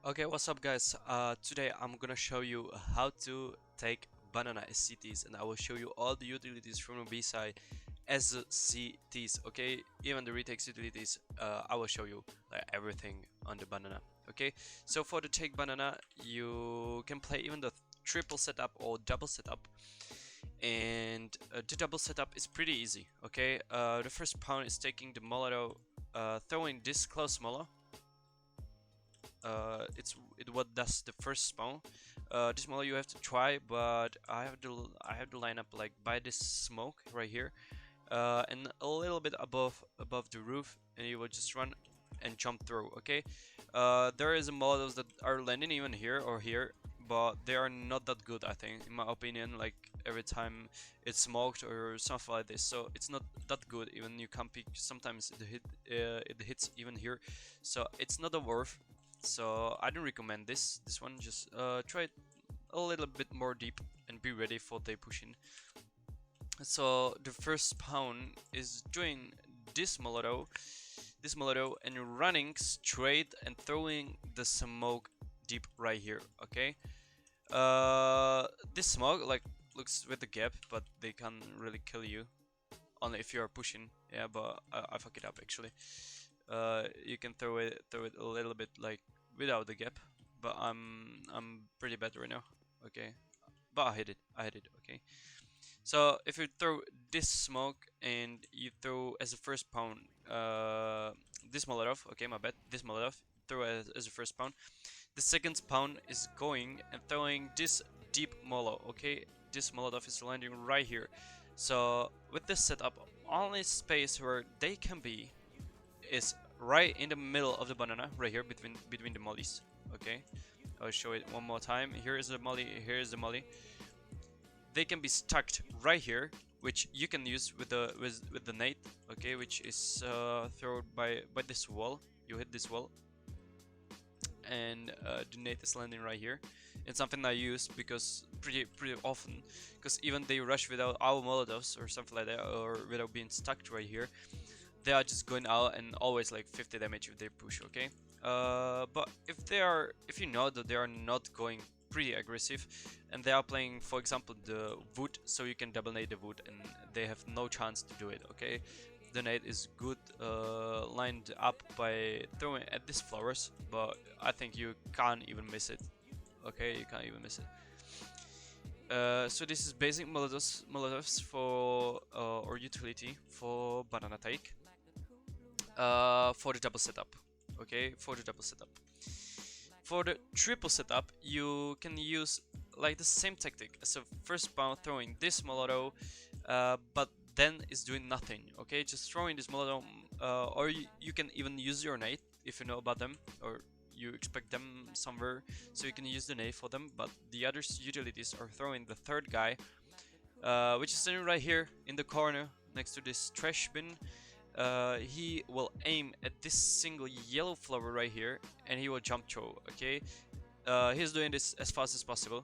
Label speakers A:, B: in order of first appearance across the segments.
A: Okay, what's up guys? Today I'm gonna show you how to take banana SCTs, and I will show you all the utilities from the B side as CTs, okay? Even the retakes utilities, I will show you like everything on the banana, okay? So for the take banana, you can play even the triple setup or double setup, and the double setup is pretty easy, okay? The first pawn is taking the Molotov, throwing this close Molo. It what does the first spawn. This model you have to try, but I have to line up like by this smoke right here, and a little bit above the roof, and you will just run and jump through. Okay, there is models that are landing even here or here, but they are not that good, I think, in my opinion. Like every time it's smoked or something like this, so it's not that good. Even you can pick, sometimes it hits even here, so it's not a worth. So I don't recommend this one. Just try it a little bit more deep and be ready for they pushing. So the first spawn is doing this Molotov, and running straight and throwing the smoke deep right here. Okay, this smoke like looks with the gap, but they can really kill you only if you are pushing. Yeah, but I fuck it up actually. You can throw it a little bit like without the gap, but I'm pretty bad right now. Okay, but I hit it. Okay, so if you throw this smoke and you throw as a first pound this Molotov, okay, my bad, this Molotov, throw as a first pound. The second spawn is going and throwing this deep Molo. Okay, this Molotov is landing right here. So with this setup, only space where they can be is right in the middle of the banana, right here between the mollies. Okay, I'll show it one more time. Here is the molly, here is the molly. They can be stuck right here, which you can use with the nade. Okay, which is thrown by this wall. You hit this wall, and the nade is landing right here. It's something I use because pretty often, because even they rush without our molotovs or something like that, or without being stuck right here, they are just going out and always like 50 damage if they push. Okay, but if you know that they are not going pretty aggressive and they are playing, for example, the wood, so you can double nade the wood and they have no chance to do it. Okay, the nade is good lined up by throwing at these flowers, but I think you can't even miss it. Okay, you can't even miss it. So this is basic molotovs for or utility for banana take. For the double setup. Okay, for the double setup. For the triple setup, you can use like the same tactic as a first bound, throwing this Molotov, but then it's doing nothing. Okay, just throwing this Molotov, or you can even use your nade if you know about them, or you expect them somewhere, so you can use the nade for them. But the other utilities are throwing the third guy, which is sitting right here in the corner next to this trash bin. He will aim at this single yellow flower right here, and he will jump throw. Okay, he's doing this as fast as possible.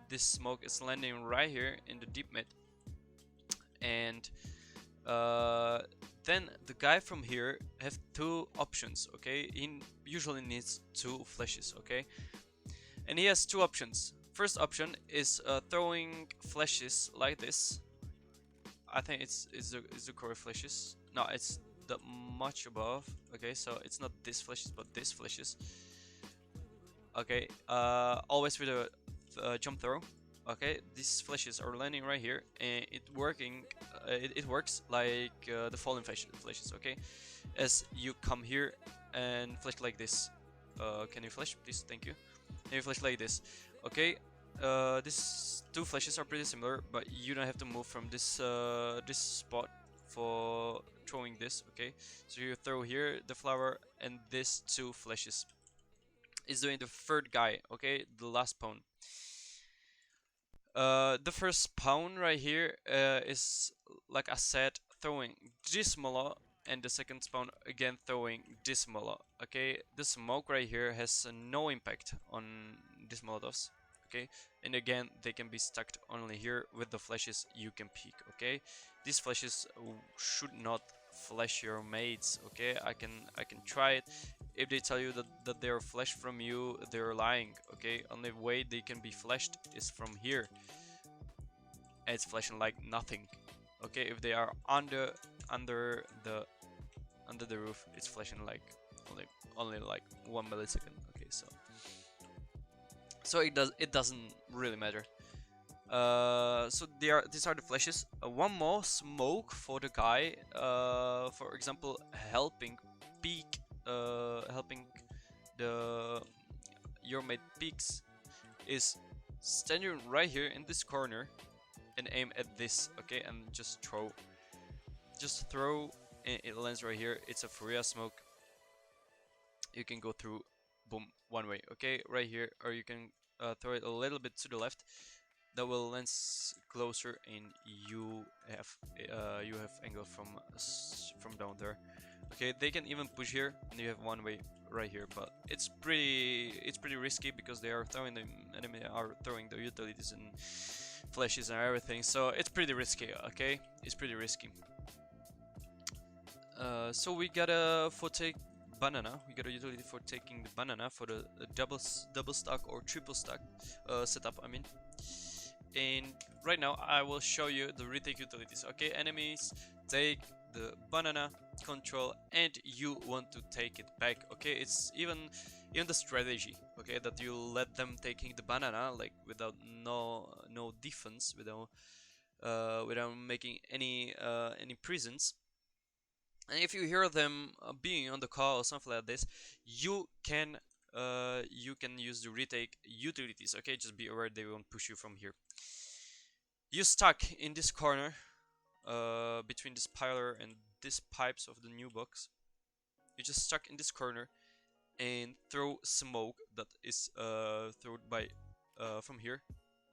A: This smoke is landing right here in the deep mid, and then the guy from here have two options. Okay, he usually needs two flashes. Okay, and he has two options. First option is throwing flashes like this. I think it's the core flashes. No, it's the much above. Okay, so it's not this flashes, but this flashes. Okay, always with a jump throw. Okay, these flashes are landing right here, and it working. It works like the fallen flashes. Okay, as you come here and flash like this. Can you flash, please? Thank you. Can you flash like this? Okay, these two flashes are pretty similar, but you don't have to move from this this spot for throwing this. Okay, so you throw here the flower, and these two flashes is doing the third guy. Okay, the last pawn. The first pawn right here is, like I said, throwing this Molo, and the second spawn again throwing this Molo. Okay, the smoke right here has no impact on these Molotovs. Okay, and again they can be stuck only here with the flashes you can pick. Okay, these flashes should not flash your mates. Okay, I can try it. If they tell you that they're flashed from you, they're lying, okay? Only way they can be flashed is from here. And it's flashing like nothing. Okay, if they are under the roof, it's flashing like only like 1 millisecond. Okay, so it doesn't really matter. So these are the flashes. One more smoke for the guy. For example, helping the your mate peaks is standing right here in this corner and aim at this. Okay, and just throw. It lands right here. It's a Furia smoke. You can go through, boom, one way. Okay, right here, or you can throw it a little bit to the left. That will land closer, and you have angle from down there. Okay, they can even push here, and you have one way right here. But it's pretty risky because they are throwing the enemy are throwing the utilities and flashes and everything. So it's pretty risky. Okay, it's pretty risky. So we got a for take banana. We got a utility for taking the banana for the double stack or triple stack setup. I mean. And right now I will show you the retake utilities. Okay, enemies take the banana, control, and you want to take it back. Okay, it's even the strategy. Okay, that you let them taking the banana like without no defense, without making any prisons. And if you hear them being on the call or something like this, you can use the retake utilities. Okay, just be aware they won't push you from here. You stuck in this corner between this pilar and these pipes of the new box. You just stuck in this corner and throw smoke that is thrown by from here,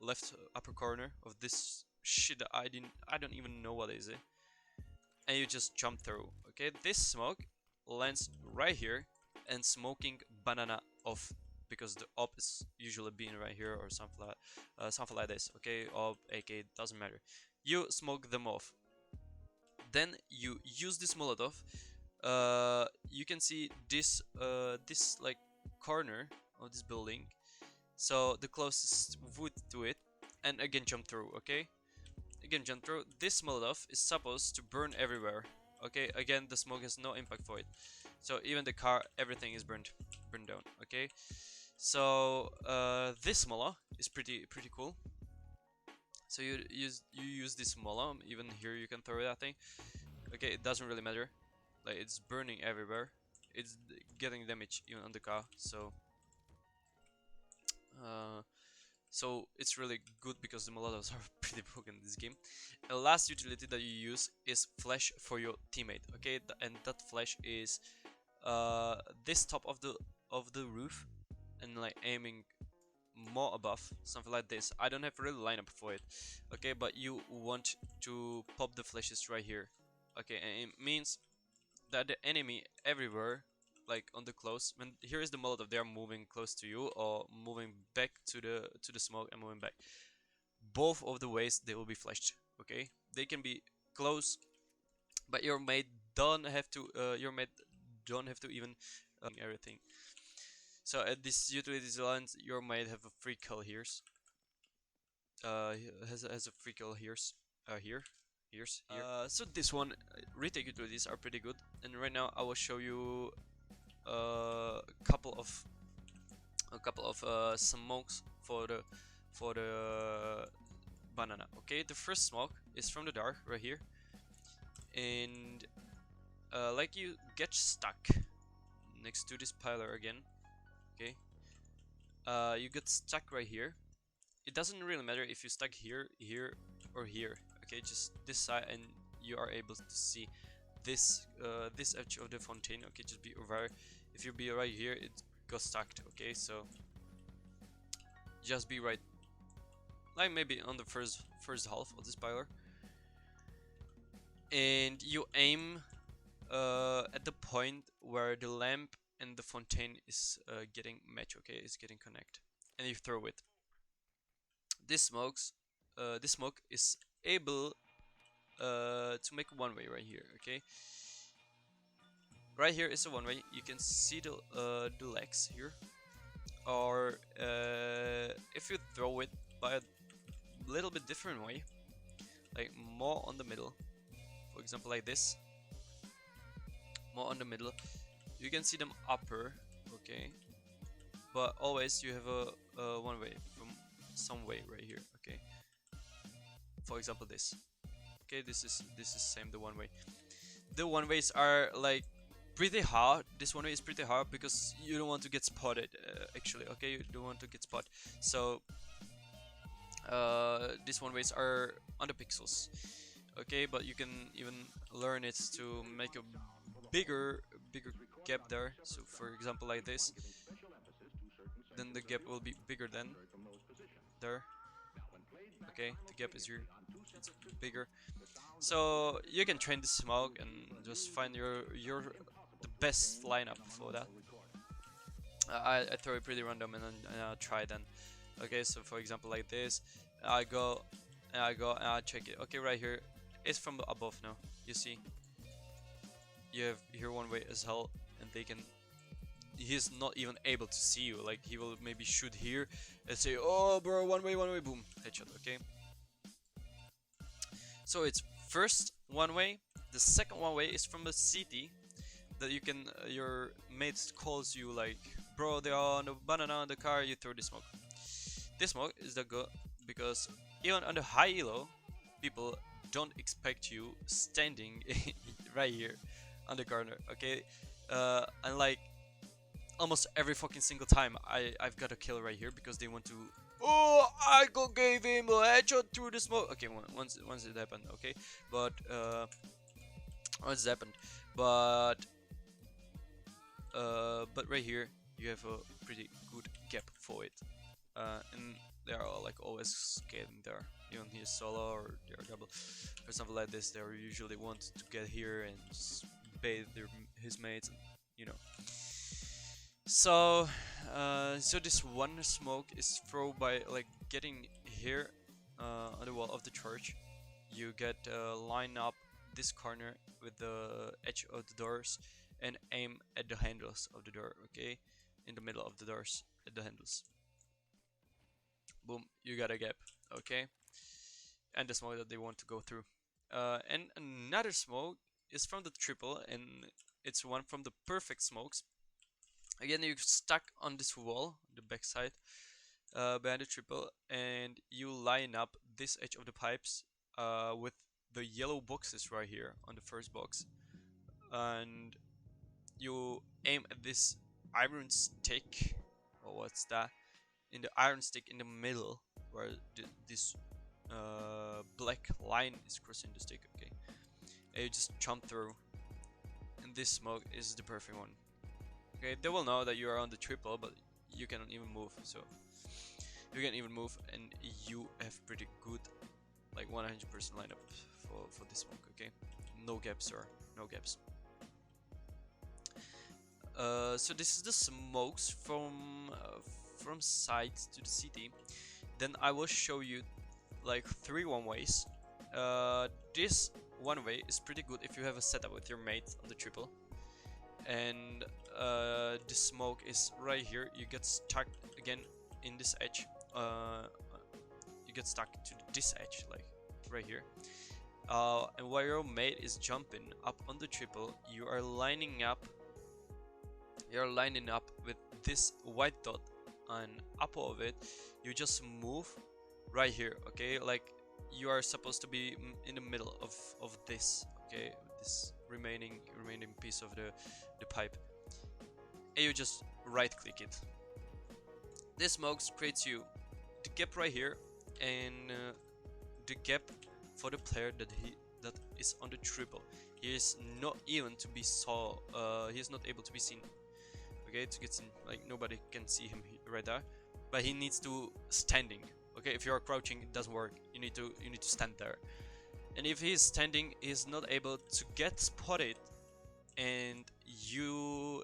A: left upper corner of this shit that I don't even know what is it. And you just jump through. Okay, this smoke lands right here and smoking banana off, because the op is usually being right here or something like this. Okay, op, AK, doesn't matter. You smoke them off. Then you use this Molotov. You can see this like corner of this building. So the closest wood to it, and again jump through. Okay. Again, jump through. This Molotov is supposed to burn everywhere. Okay, again, the smoke has no impact for it. So even the car, everything is burned down. Okay, so this Molotov is pretty cool. So you use this Molotov. Even here you can throw it, I think. Okay, it doesn't really matter. Like, it's burning everywhere. It's getting damage even on the car. So it's really good because the Molotovs are pretty broken in this game. The last utility that you use is flash for your teammate. Okay, and that flash is this top of the roof, and like aiming more above, something like this. I don't have really lineup for it. Okay, but you want to pop the flashes right here. Okay, and it means that the enemy everywhere, like on the close, when here is the Molotov, they are moving close to you or moving back to the smoke and moving back. Both of the ways they will be flashed. Okay, they can be close, but your mate don't have to. Even everything. So at this utilities lines, your mate have a free kill here. Has a free kill here. Here. So this one, retake utilities are pretty good, and right now I will show you a couple of smokes for the banana. Okay, the first smoke is from the dark right here, and like you get stuck next to this pilar again. Okay, you get stuck right here. It doesn't really matter if you stuck here, or here. Okay, just this side, and you are able to see this edge of the fountain. Okay, just be aware. If you be right here, it got stuck. Okay, so just be right, like maybe on the first half of this pilar, and you aim at the point where the lamp and the fountain is getting match. Okay, it's getting connect, and you throw it. This smoke is able to make one way right here. Okay, Right here is a one way. You can see the legs here, or if you throw it by a little bit different way, like more on the middle, for example like this, more on the middle, you can see them upper, okay, but always you have a one way from some way right here, okay. For example this, okay, this is same the one way. The one ways are like pretty hard. This one way is pretty hard because you don't want to get spotted, actually, okay, you don't want to get spotted. So these one ways are under pixels, okay, but you can even learn it to make a bigger gap there. So for example like this, then the gap will be bigger than there, okay, the gap is here, it's bigger. So you can train the smoke and just find your the best lineup for that. I throw it pretty random and I'll try then. Okay, so for example like this, I go and I check it. Okay, right here, it's from above now. You see, you have here one way as hell, and they can. He's not even able to see you. Like he will maybe shoot here and say, "Oh, bro, one way, boom, headshot." Okay. So it's first one way. The second one way is from the city that you can. Your mates calls you like, "Bro, they are on the banana in the car." You throw the smoke. This smoke is the good because even on the high elo, people don't expect you standing right here on the corner. Okay, and like almost every fucking single time, I've got a kill right here because they want to. Oh, I gave him a headshot through the smoke. Okay, once it happened. Okay, but once it happened, but right here you have a pretty good gap for it. And they are all, like always skating there. Even he's solo or they're double. For something like this, they usually want to get here and just bait his mates, and, you know. So, so this one smoke is thrown by like getting here on the wall of the church. You get line up this corner with the edge of the doors and aim at the handles of the door. Okay, in the middle of the doors at the handles. Boom, you got a gap, okay? And the smoke that they want to go through. And another smoke is from the triple, and it's one from the perfect smokes. Again, you're stuck on this wall, the backside, behind the triple, and you line up this edge of the pipes with the yellow boxes right here on the first box. And you aim at this iron stick, or what's that? In the iron stick in the middle where this black line is crossing the stick, okay, and you just jump through, and this smoke is the perfect one. Okay, they will know that you are on the triple, but you cannot even move, so you can even move, and you have pretty good like 100% lineup for this smoke. Okay, no gaps, sir, no gaps. So this is the smokes from side to the city. Then I will show you like 3 one ways. This one way is pretty good if you have a setup with your mate on the triple, and the smoke is right here. You get stuck again in this edge. You get stuck to this edge, like right here. And while your mate is jumping up on the triple, you are lining up. You're lining up with this white dot on upper of it. You just move right here, okay, like you are supposed to be in the middle of this, okay, this remaining piece of the pipe, and you just right click it. This smokes creates you the gap right here, and the gap for the player that is on the triple. He is not even to be he is not able to be seen. Okay, to get seen, like nobody can see him right there, but he needs to standing. Okay, if you are crouching, it doesn't work. You need to stand there, and if he is standing, he's not able to get spotted, and you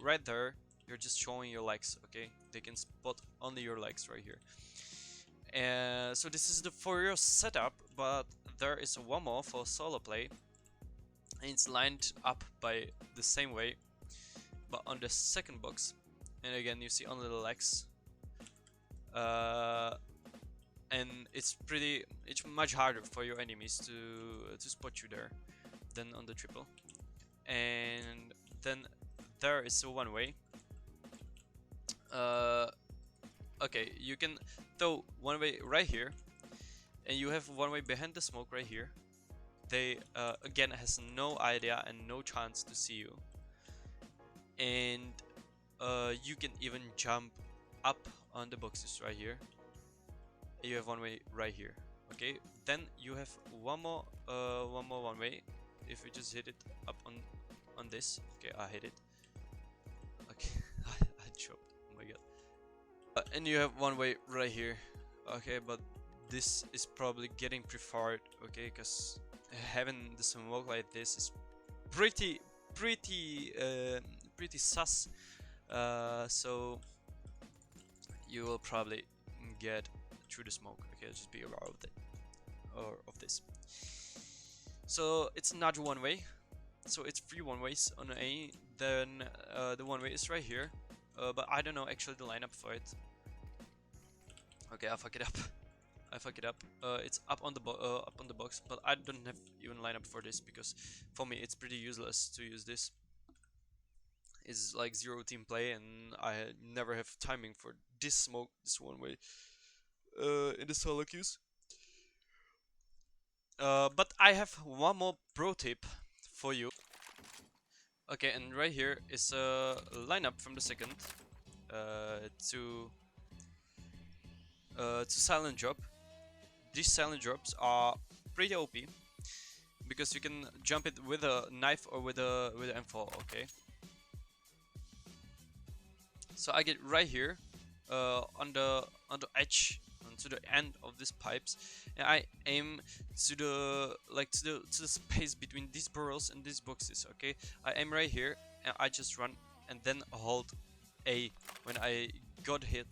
A: right there, you're just showing your legs. Okay, they can spot only your legs right here. So this is for your setup, but there is one more for solo play. and it's lined up by the same way, but on the second box, and again you see only the legs, and it's much harder for your enemies to spot you there than on the triple. And then there is a one way. Okay, you can throw one way right here, and you have one way behind the smoke right here. They again has no idea and no chance to see you, and you can even jump up on the boxes right here. You have one way right here. Okay, then you have one more one way. If we just hit it up on this, okay, I hit it. Okay, I chopped. Oh my god. And you have one way right here. Okay, but this is probably getting preferred. Okay, because having the smoke like this is pretty sus. So you will probably get through the smoke. Okay, just be aware of it, or of this. So it's not one way, so it's 3 one ways on A. Then the one way is right here, but I don't know actually the lineup for it. Okay, I fuck it up. I fuck it up. It's up on the box, but I don't have even lineup for this because for me it's pretty useless to use this. It's like 0 team play, and I never have timing for this smoke, this one way in the solo queues. But I have one more pro tip for you. Okay, and right here is a lineup from the second to silent drop. These silent drops are pretty OP because you can jump it with a knife or with a M4. Okay. So I get right here on the edge, to the end of these pipes, and I aim to the to the space between these barrels and these boxes. Okay, I aim right here, and I just run and then hold A when I got hit.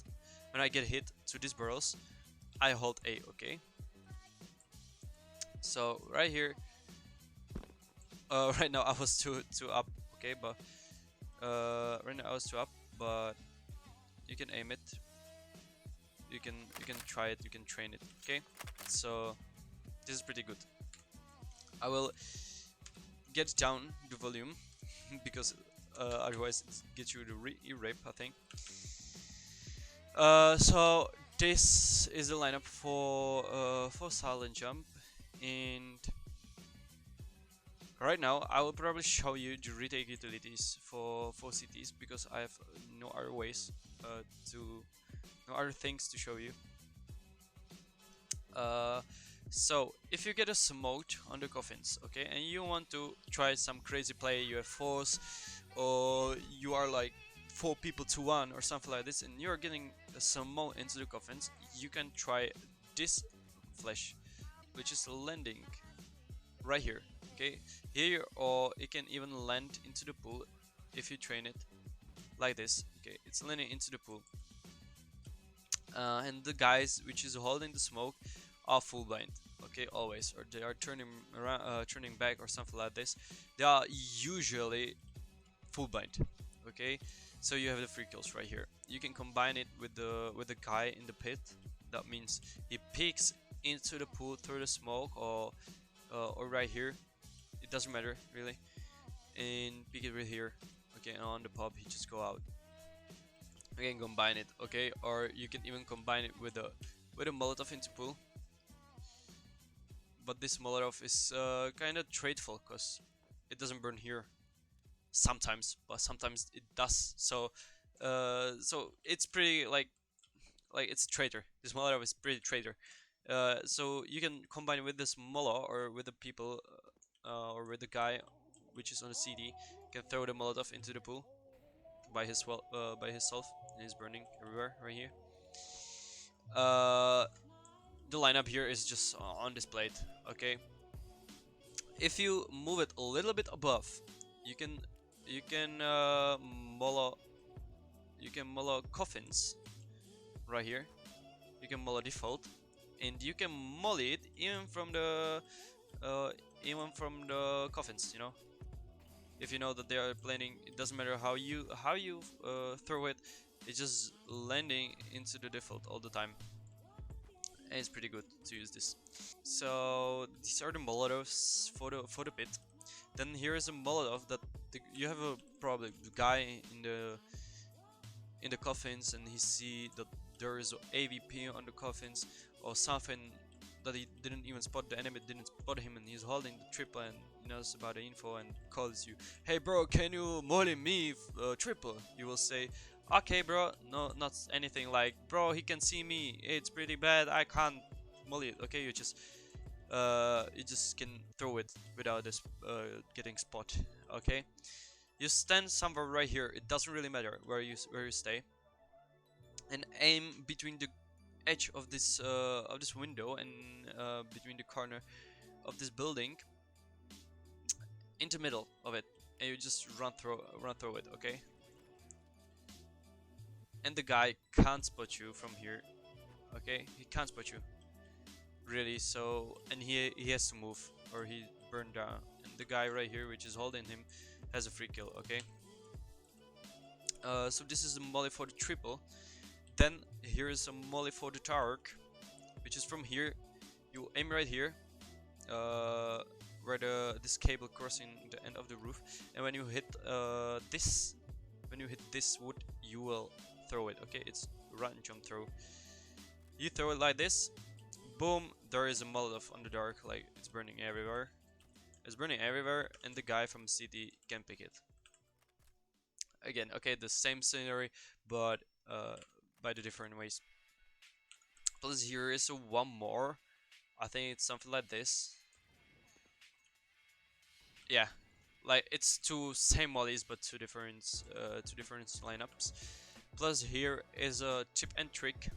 A: When I get hit to these barrels, I hold A. Okay. So right here, right now I was two up. Okay, but right now I was 2 up, but you can aim it. You can try it, you can train it. Okay, so this is pretty good. I will get down the volume because otherwise it gets you the e-rape, I think. So this is the lineup for silent jump, and right now I will probably show you the retake utilities for cities because I have no other ways no other things to show you. So if you get a smoked on the coffins, okay, and you want to try some crazy play, you have 4s, or you are like 4 people to 1 or something like this, and you're getting a smoke into the coffins, you can try this flash, which is landing right here. Okay, here, or it can even land into the pool if you train it like this. Okay, it's landing into the pool. And the guys which is holding the smoke are full blind, okay, always, or they are turning around, turning back or something like this. They are usually full blind. Okay, so you have the 3 kills right here. You can combine it with the guy in the pit. That means he peeks into the pool through the smoke, or right here. It doesn't matter really, and peek it right here. Okay, and on the pub he just go out. You can combine it, okay, or you can even combine it with a Molotov into pool. But this Molotov is kind of tradeful because it doesn't burn here sometimes, but sometimes it does. So so it's pretty like it's traitor. This Molotov is pretty traitor. So you can combine it with this Molotov or with the people or with the guy which is on the CD. You can throw the Molotov into the pool by himself, and he's burning everywhere right here. The lineup here is just on this plate. Okay, if you move it a little bit above, you can mollo coffins right here. You can mollo default, and you can molly it even from the even from the coffins, you know. If you know that they are planning, it doesn't matter how you throw it, it's just landing into the default all the time. And it's pretty good to use this. So these are the Molotovs for the pit. Then here is a Molotov that you have a probably the guy in the coffins, and he see that there is a AVP on the coffins or something that he didn't even spot, the enemy didn't spot him, and he's holding the triple and knows about the info and calls you, hey bro, can you molly me triple? You will say, okay bro, no, not anything like, bro, he can see me, it's pretty bad, I can't molly it. Okay, you just can throw it without this getting spot. Okay, you stand somewhere right here, it doesn't really matter where you stay, and aim between the edge of this window and between the corner of this building into middle of it, and you just run through it. Okay, and the guy can't spot you from here. Okay, he can't spot you really, so, and he has to move or he burned down, and the guy right here which is holding him has a free kill. Okay, so this is the molly for the triple. Then here is a molly for the Tark, which is from here. You aim right here, where this cable crossing the end of the roof, and when you hit this wood, you will throw it. Okay, it's run, jump, throw. You throw it like this, boom, there is a Molotov on the dark, like it's burning everywhere. It's burning everywhere, and the guy from city can pick it. Again, okay, the same scenery, but by the different ways. Plus here is one more. I think it's something like this. Yeah, like it's two same mollies but two different lineups. Plus here is a tip and trick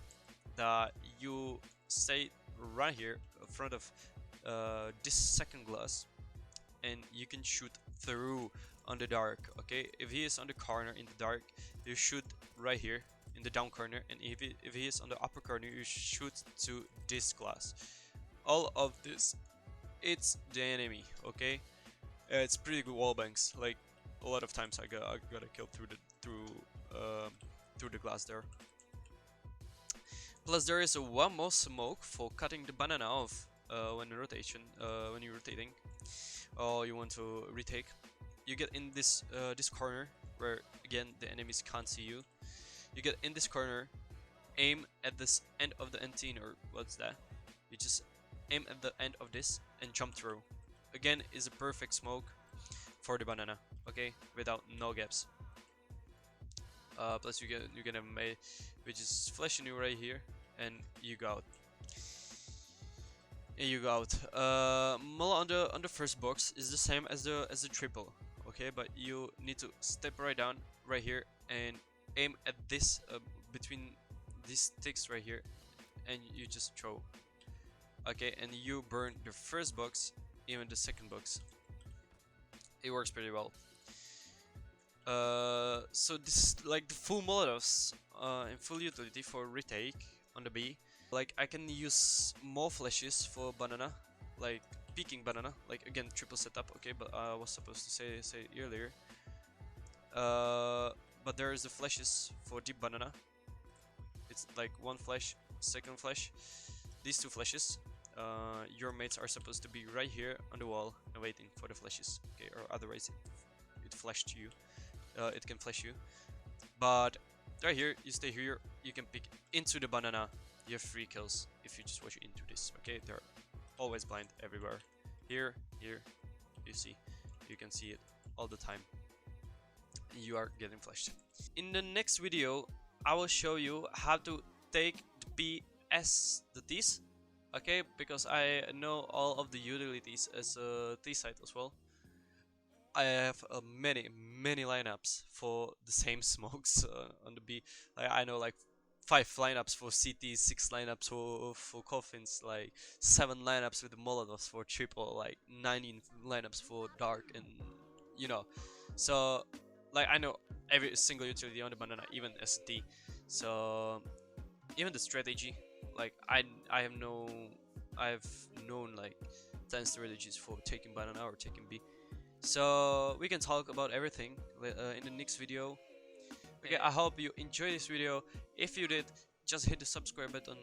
A: that you stay right here in front of this second glass, and you can shoot through on the dark. Okay, if he is on the corner in the dark, you shoot right here in the down corner, and if he is on the upper corner, you shoot to this glass. All of this, it's the enemy. Okay, it's pretty good wall banks. Like a lot of times I got a kill through the glass there. Plus there is one more smoke for cutting the banana off when you're rotating, or you want to retake. You get in this corner where again the enemies can't see you. You get in this corner, aim at this end of the antenna, or what's that? You just aim at the end of this and jump through. Again, is a perfect smoke for the banana. Okay, without no gaps. Plus you get a mate which is flashing you right here, and you go out. And you go out. Mulla on the first box is the same as the triple. Okay, but you need to step right down right here and aim at this between these sticks right here, and you just throw. Okay, and you burn the first box, even the second box. It works pretty well. So this is like the full Molotovs in full utility for retake on the B. Like I can use more flashes for banana, like peeking banana, like again triple setup. Okay, but I was supposed to say earlier. But there is the flashes for deep banana. It's like one flash, second flash, these two flashes. Your mates are supposed to be right here on the wall and waiting for the flashes. Okay, or otherwise it flashed you. It can flash you. But right here, you stay here. You can pick into the banana. You have 3 kills if you just watch into this. Okay, they're always blind everywhere. Here, you see, you can see it all the time. You are getting flashed. In the next video, I will show you how to take the P as the T's. Okay, because I know all of the utilities as a T site as well. I have many lineups for the same smokes on the B. Like, I know like 5 lineups for CT, 6 lineups for coffins, like 7 lineups with the Molotovs for triple, like 19 lineups for dark, and you know. So like I know every single utility on the banana, even SD. So even the strategy, like I've known like 10 strategies for taking banana or taking B. So we can talk about everything in the next video. Okay, I hope you enjoyed this video. If you did, just hit the subscribe button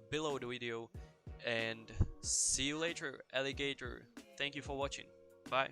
A: below the video, and see you later, alligator. Thank you for watching. Bye.